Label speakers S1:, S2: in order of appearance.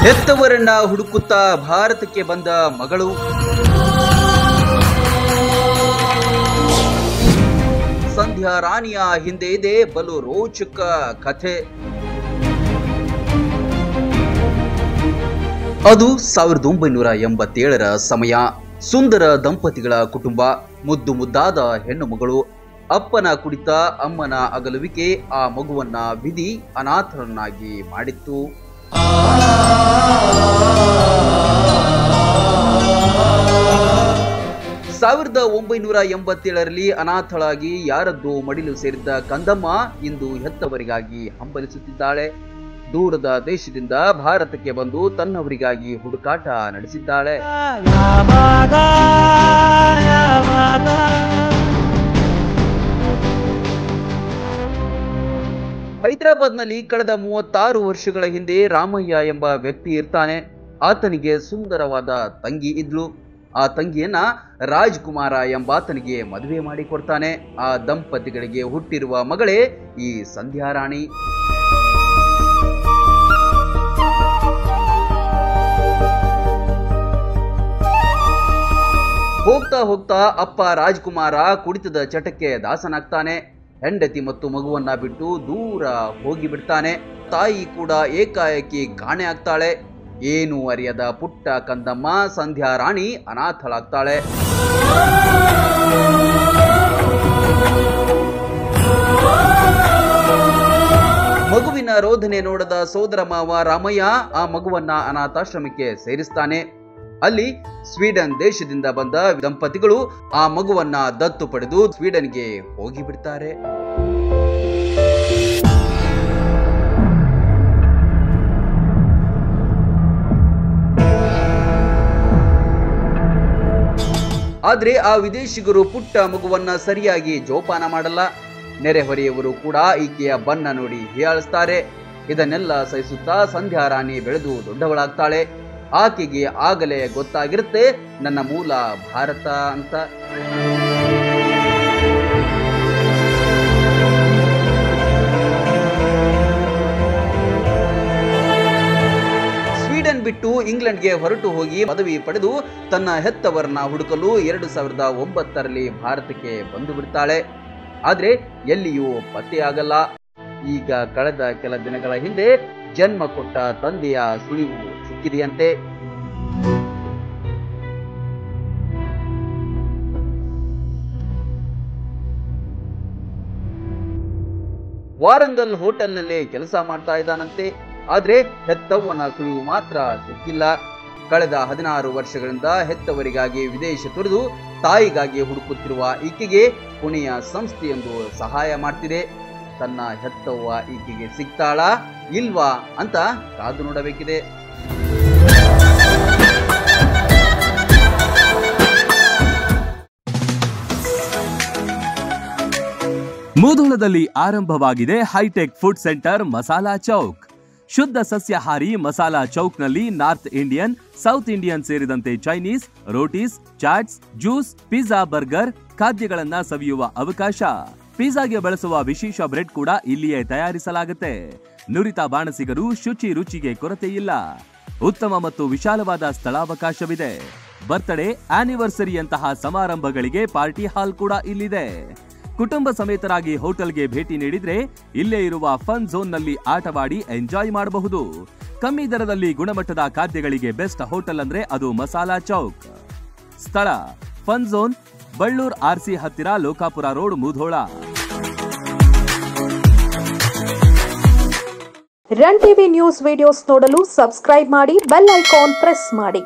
S1: ಹೆತ್ತವರನ್ನ ಹುಡುಕುತ್ತಾ ಭಾರತಕ್ಕೆ ಬಂದ ಮಗಳು. ಸಂಧ್ಯಾ ರಾಣಿಯ ಹಿಂದೆ ಇದೆ ಬಲು ರೋಚಕ ಕಥೆ. ಅದು 1987ರ ಸಮಯ. ಸುಂದರ ದಂಪತಿಗಳ ಕುಟುಂಬ, ಮುದ್ದು ಮುದ್ದಾದ ಹೆಣ್ಣು ಮಗಳು. ಅಪ್ಪನ ಕುಡಿತ, ಅಮ್ಮನ ಅಗಲುವಿಕೆ ಆ ಮಗುವನ್ನ ವಿಧಿ ಅನಾಥರನ್ನಾಗಿ ಮಾಡಿತ್ತು. 1987ರಲ್ಲಿ ಅನಾಥಳಾಗಿ ಯಾರದ್ದೋ ಮಡಿಲು ಸೇರಿದ್ದ ಕಂದಮ್ಮ ಇಂದು ಹೆತ್ತವರಿಗಾಗಿ ಹಂಬಲಿಸುತ್ತಿದ್ದಾಳೆ. ದೂರದ ದೇಶದಿಂದ ಭಾರತಕ್ಕೆ ಬಂದು ತನ್ನವರಿಗಾಗಿ ಹುಡುಕಾಟ ನಡೆಸಿದ್ದಾಳೆ. ಹೈದರಾಬಾದ್ನಲ್ಲಿ ಕಳೆದ 36 ವರ್ಷಗಳ ಹಿಂದೆ ರಾಮಯ್ಯ ಎಂಬ ವ್ಯಕ್ತಿ ಇರ್ತಾನೆ. ಆತನಿಗೆ ಸುಂದರವಾದ ತಂಗಿ ಇದ್ಲು. ಆ ತಂಗಿಯನ್ನ ರಾಜ್ಕುಮಾರ ಎಂಬಾತನಿಗೆ ಮದುವೆ ಮಾಡಿಕೊಡ್ತಾನೆ. ಆ ದಂಪತಿಗಳಿಗೆ ಹುಟ್ಟಿರುವ ಮಗಳೇ ಈ ಸಂಧ್ಯಾ ರಾಣಿ. ಹೋಗ್ತಾ ಹೋಗ್ತಾ ಅಪ್ಪ ರಾಜ್ಕುಮಾರ ಕುಡಿತದ ಚಟಕ್ಕೆ ದಾಸನಾಗ್ತಾನೆ. ಹೆಂಡತಿ ಮತ್ತು ಮಗುವನ್ನ ಬಿಟ್ಟು ದೂರ ಹೋಗಿಬಿಡ್ತಾನೆ. ತಾಯಿ ಕೂಡ ಏಕಾಏಕಿ ಕಾಣೆ ಆಗ್ತಾಳೆ. ಏನು ಅರಿಯದ ಪುಟ್ಟ ಕಂದಮ್ಮ ಸಂಧ್ಯಾ ರಾಣಿ ಅನಾಥಳಾಗ್ತಾಳೆ. ಮಗುವಿನ ರೋಧನೆ ನೋಡದ ಸೋದರ ಮಾವ ರಾಮಯ್ಯ ಆ ಮಗುವನ್ನ ಅನಾಥಾಶ್ರಮಕ್ಕೆ ಸೇರಿಸ್ತಾನೆ. ಅಲ್ಲಿ ಸ್ವೀಡನ್ ದೇಶದಿಂದ ಬಂದ ದಂಪತಿಗಳು ಆ ಮಗುವನ್ನ ದತ್ತು ಪಡೆದು ಸ್ವೀಡನ್ಗೆ ಹೋಗಿಬಿಡ್ತಾರೆ. ಆದ್ರೆ ಆ ವಿದೇಶಿಗರು ಪುಟ್ಟ ಮಗುವನ್ನ ಸರಿಯಾಗಿ ಜೋಪಾನ ಮಾಡಲ್ಲ. ನೆರೆಹೊರೆಯವರು ಕೂಡ ಈಕೆಯ ಬಣ್ಣ ನೋಡಿ ಹೀಯಾಳಿಸ್ತಾರೆ. ಇದನ್ನೆಲ್ಲ ಸಹಿಸುತ್ತಾ ಸಂಧ್ಯಾ ರಾಣಿ ಬೆಳೆದು ದೊಡ್ಡವಳಾಗ್ತಾಳೆ. ಆಕೆಗೆ ಆಗಲೇ ಗೊತ್ತಾಗಿರುತ್ತೆ ನನ್ನ ಮೂಲ ಭಾರತ ಅಂತ. ಸ್ವೀಡನ್ ಬಿಟ್ಟು ಇಂಗ್ಲೆಂಡ್ಗೆ ಹೊರಟು ಹೋಗಿ ಪದವಿ ಪಡೆದು ತನ್ನ ಹೆತ್ತವರನ್ನ ಹುಡುಕಲು 2009ರಲ್ಲಿ ಭಾರತಕ್ಕೆ ಬಂದು ಬಿಡ್ತಾಳೆ. ಆದ್ರೆ ಎಲ್ಲಿಯೂ ಪತ್ತೆಯಾಗಲ್ಲ. ಈಗ ಕಳೆದ ಕೆಲ ದಿನಗಳ ಹಿಂದೆ ಜನ್ಮ ಕೊಟ್ಟ ತಂದೆಯ ಸುಳಿವು ಸಿಕ್ಕಿದೆಯಂತೆ. ವಾರಂಗಲ್ ಹೋಟೆಲ್ನಲ್ಲಿ ಕೆಲಸ ಮಾಡ್ತಾ ಇದ್ದಾನಂತೆ. ಆದ್ರೆ ಹೆತ್ತವ್ವನ ಸುಳಿವು ಮಾತ್ರ ಸಿಕ್ಕಿಲ್ಲ. ಕಳೆದ 16 ವರ್ಷಗಳಿಂದ ಹೆತ್ತವರಿಗಾಗಿ ವಿದೇಶ ತೊರೆದು ತಾಯಿಗಾಗಿ ಹುಡುಕುತ್ತಿರುವ ಈಕೆಗೆ ಪುಣೆಯ ಸಂಸ್ಥೆಯೊಂದು ಸಹಾಯ ಮಾಡ್ತಿದೆ. ತನ್ನ ಹೆತ್ತವ್ವ ಈಕೆಗೆ ಸಿಗ್ತಾಳಾ ಇಲ್ವಾ ಅಂತ ಕಾದು ನೋಡಬೇಕಿದೆ.
S2: ಮುಧೋಳದಲ್ಲಿ ಆರಂಭವಾಗಿದೆ hi-tech food centre Masala Chowk. ಶುದ್ಧ ಸಸ್ಯಾಹಾರಿ ಮಸಾಲಾ ಚೌಕ್ನಲ್ಲಿ ನಾರ್ತ್ ಇಂಡಿಯನ್, ಸೌತ್ ಇಂಡಿಯನ್ ಸೇರಿದಂತೆ Chinese, rotis, chaats, juice, pizza, burger ಖಾದ್ಯಗಳನ್ನ ಸವಿಯುವ ಅವಕಾಶ. ಪಿಜ್ಜಾಗೆ ಬಳಸುವ ವಿಶೇಷ ಬ್ರೆಡ್ ಕೂಡ ಇಲ್ಲಿಯೇ ತಯಾರಿಸಲಾಗುತ್ತೆ. ನುರಿತ ಬಾಣಸಿಗರು, ಶುಚಿ ರುಚಿಗೆ ಕೊರತೆ ಇಲ್ಲ. ಉತ್ತಮ ಮತ್ತು ವಿಶಾಲವಾದ ಸ್ಥಳಾವಕಾಶವಿದೆ. ಬರ್ತ್ಡೇ, ಆನಿವರ್ಸರಿಯಂತಹ ಸಮಾರಂಭಗಳಿಗೆ ಪಾರ್ಟಿ ಹಾಲ್ ಕೂಡ ಇಲ್ಲಿದೆ. ಕುಟುಂಬ ಸಮೇತರಾಗಿ ಹೋಟೆಲ್ಗೆ ಭೇಟಿ ನೀಡಿದ್ರೆ ಇಲ್ಲೇ ಇರುವ ಫನ್ ಝೋನ್ನಲ್ಲಿ ಆಟವಾಡಿ ಎಂಜಾಯ್ ಮಾಡಬಹುದು. ಕಮ್ಮಿ ದರದಲ್ಲಿ ಗುಣಮಟ್ಟದ ಖಾದ್ಯಗಳಿಗೆ ಬೆಸ್ಟ್ ಹೋಟೆಲ್ ಅಂದ್ರೆ ಅದು ಮಸಾಲಾ ಚೌಕ್. ಸ್ಥಳ ಫನ್ ಝೋನ್, ಬಳ್ಳೂರ್ ಆರ್ಸಿ ಹತ್ತಿರ, Lokapura road, Mudhol.
S3: Run TV news videos ನೋಡಲು ಸಬ್ಸ್ಕ್ರೈಬ್ ಮಾಡಿ, ಬೆಲ್ ಐಕಾನ್ ಪ್ರೆಸ್ ಮಾಡಿ.